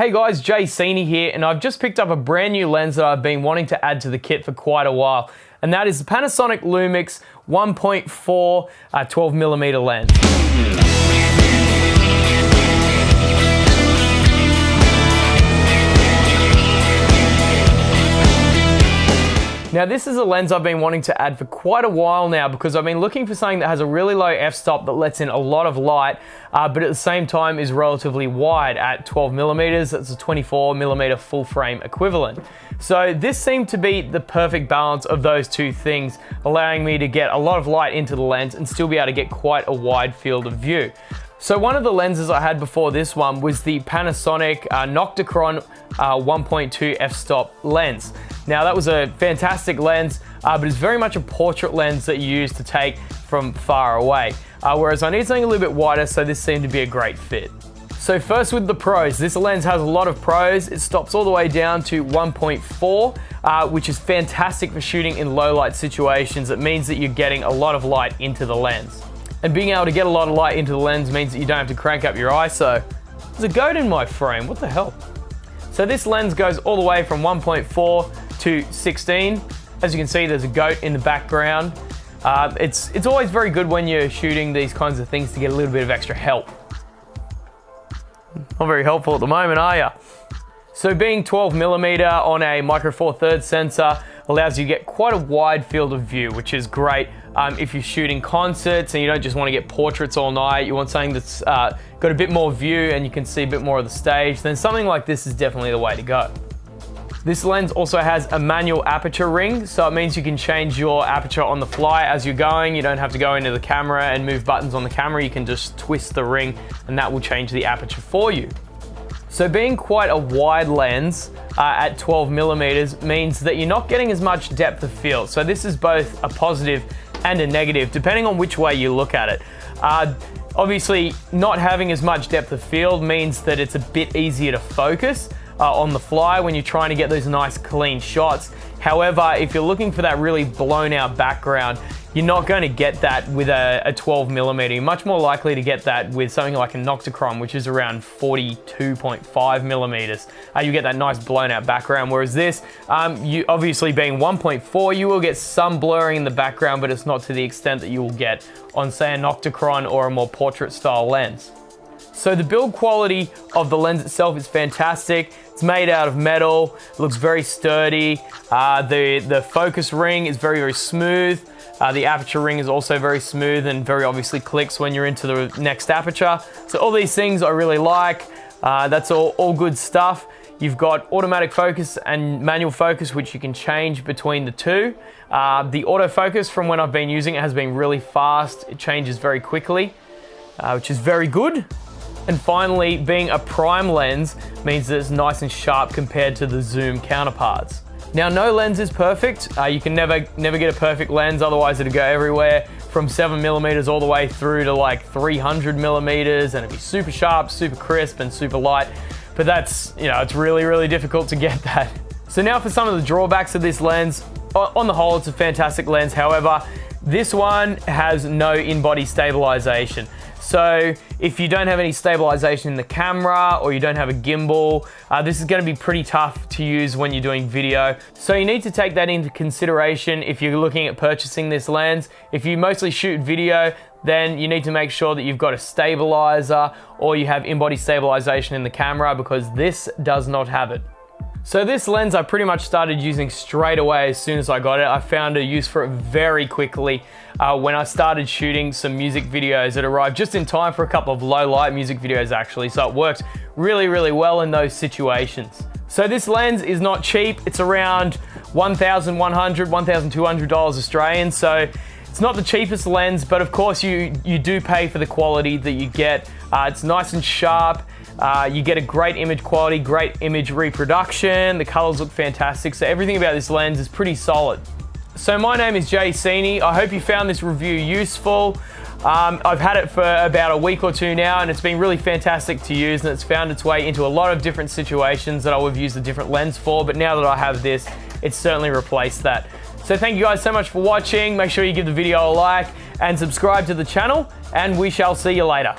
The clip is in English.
Hey guys, Seeney here, and I've just picked up a brand new lens that I've been wanting to add to the kit for quite a while, and that is the Panasonic Lumix f1.4 12mm lens. Now this is a lens I've been wanting to add for quite a while now because I've been looking for something that has a really low f-stop that lets in a lot of light, but at the same time is relatively wide at 12mm. That's a 24mm full frame equivalent. So this seemed to be the perfect balance of those two things, allowing me to get a lot of light into the lens and still be able to get quite a wide field of view. So one of the lenses I had before this one was the Panasonic Nocticron 1.2 f-stop lens. Now that was a fantastic lens, but it's very much a portrait lens that you use to take from far away. Whereas I need something a little bit wider, so this seemed to be a great fit. So first with the pros, this lens has a lot of pros. It stops all the way down to 1.4, which is fantastic for shooting in low light situations. It means that you're getting a lot of light into the lens. And being able to get a lot of light into the lens means that you don't have to crank up your ISO. There's a goat in my frame, what the hell? So this lens goes all the way from 1.4 to 16. As you can see, there's a goat in the background. It's always very good when you're shooting these kinds of things to get a little bit of extra help. Not very helpful at the moment, are ya? So being 12mm on a micro four thirds sensor allows you to get quite a wide field of view, which is great if you're shooting concerts and you don't just want to get portraits all night. You want something that's got a bit more view and you can see a bit more of the stage, then something like this is definitely the way to go. This lens also has a manual aperture ring, so it means you can change your aperture on the fly as you're going. You don't have to go into the camera and move buttons on the camera. You can just twist the ring and that will change the aperture for you. So being quite a wide lens at 12mm means that you're not getting as much depth of field. So this is both a positive and a negative, depending on which way you look at it. Obviously, not having as much depth of field means that it's a bit easier to focus on the fly when you're trying to get those nice clean shots. However, if you're looking for that really blown out background, you're not going to get that with a 12mm. You're much more likely to get that with something like a Nocticron, which is around 42.5mm. You get that nice blown out background, whereas this, you obviously being 1.4, you will get some blurring in the background, but it's not to the extent that you will get on, say, a Nocticron or a more portrait style lens. So the build quality of the lens itself is fantastic. It's made out of metal, it looks very sturdy. The focus ring is very, very smooth. The aperture ring is also very smooth and very obviously clicks when you're into the next aperture. So all these things I really like. That's all good stuff. You've got automatic focus and manual focus, which you can change between the two. The autofocus from when I've been using it has been really fast. It changes very quickly, which is very good. And finally, being a prime lens means that it's nice and sharp compared to the zoom counterparts. Now, no lens is perfect. You can never get a perfect lens, otherwise it'd go everywhere from 7mm all the way through to like 300mm, and it'd be super sharp, super crisp, and super light. But that's, it's really, really difficult to get that. So now for some of the drawbacks of this lens. On the whole, it's a fantastic lens. However, this one has no in-body stabilization. So if you don't have any stabilization in the camera or you don't have a gimbal, this is going to be pretty tough to use when you're doing video. So you need to take that into consideration if you're looking at purchasing this lens. If you mostly shoot video, then you need to make sure that you've got a stabilizer or you have in-body stabilization in the camera, because this does not have it. So this lens I pretty much started using straight away as soon as I got it. I found a use for it very quickly when I started shooting some music videos. It arrived just in time for a couple of low light music videos actually, so it worked really, really well in those situations. So this lens is not cheap. It's around $1,100, $1,200 Australian. So it's not the cheapest lens, but of course you do pay for the quality that you get. It's nice and sharp. You get a great image quality, great image reproduction. The colors look fantastic. So everything about this lens is pretty solid. So my name is Seeney. I hope you found this review useful. I've had it for about a week or two now, and it's been really fantastic to use, and it's found its way into a lot of different situations that I would have used a different lens for, but now that I have this, it's certainly replaced that. So thank you guys so much for watching. Make sure you give the video a like and subscribe to the channel, and we shall see you later.